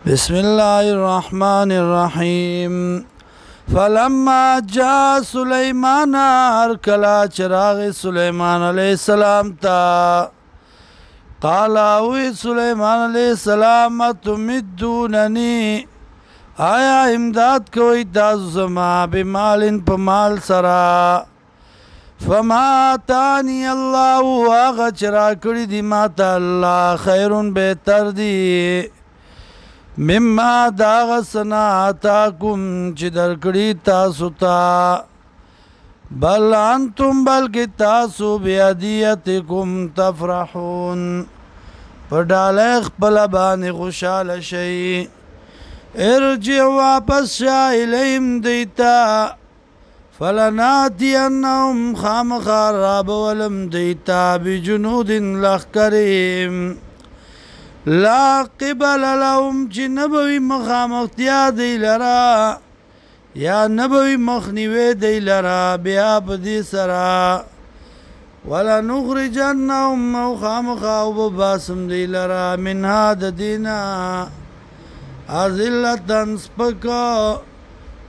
بسم الله الرحمن الرحيم فلما جاء سليمان اركلا چراغ سليمان عليه السلام تا قال اوي سليمان عليه السلام تمدونني آیا امداد کوئی تاسو زما بمال پمال سرا فما آتاني الله آغا چرا کړی دی ماتا الله خیرون بهتر دی مما داغ سنا آتاکم چی درکڑی تاسو تا بل انتم بلکی تاسو بیادیتکم تفرحون پڑالیخ پلبانی خوشحال شئی ارجع واپس شا الیم دیتا فلناتی انہم خامخار راب ولم دیتا بجنود لخکریم لا قبل لهم چې نبوي مخامختیا دی لرا یا نبوي مخنیوی دی لرا بیا په دې سره ولا نخرجنهم او خامخا او باسم دی لرا منها د دینا اذلتن سپکا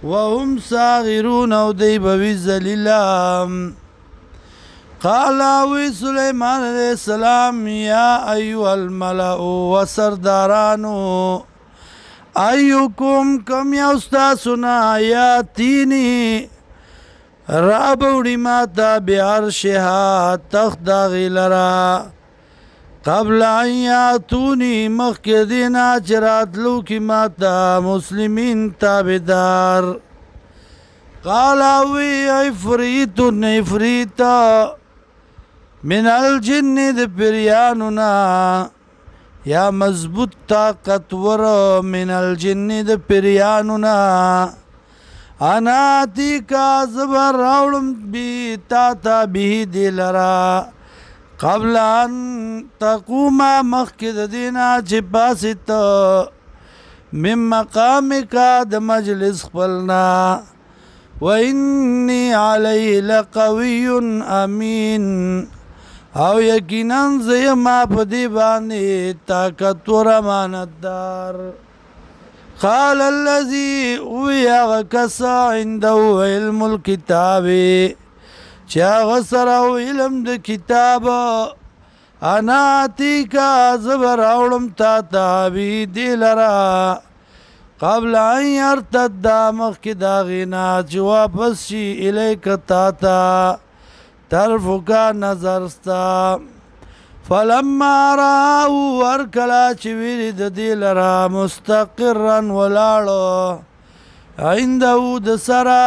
وهم صاغرون او دی بوي ذلیلام قال اوی سلیمان علیہ السلام یا ایوہ الملأ و سردارانو ایوکم کم یوستاسونا یاتینی رابوڑی ماتا بعرشها تخت داغی لرا قبل ان یاتونی مخی دینا چراتلو کی ماتا مسلمین تابدار قال اوی عفریتن عفریتا من الجن د پریانونا یا مضبوط طاقتور من الجن د پریانونا انا تی کا زبر راولم بی تا به دی لرا قبل ان تقوم مخکد دینا چی پاست من مقامک د مجلس خپلنا وانی علیه لقوی امین او یقینا زیما په دی باندې طاقتور امانتدار قال الذي ويا كسا عنده علم الكتاب چا غسر او علم د کتاب انا تیکا زبر اولم تا تابی دی لرا قبل ان يرتد مخک داغینا چې واپس شي الیک تا تا طرفو کا نظرستا فلما راو ورکلا چویری د دی لرا مستقرا ولاړو عنده د سرا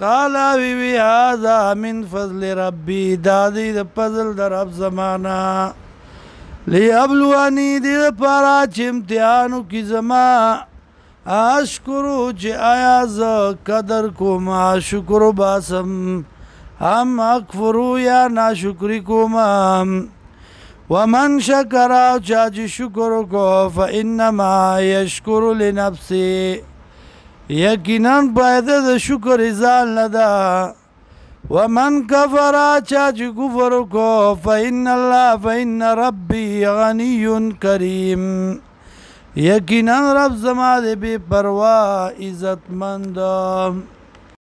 قالا وی هذا من فضل ربی دادی د فضل در رب زمانا لیبلوانی دی پارا چه امتحانو کی زما اشکرو چه آیا ز قدر کوم شکر باسم هم اکفرو یا ناشکری کوم ومن شکر او چاچ شکر کو فانما یشکر لنفسی یقینا باید د شکر ځان لدا ومن کفر چاچ کفر کو فإن ربی غنی کریم یقینا رب زما دې بے پروا عزت مند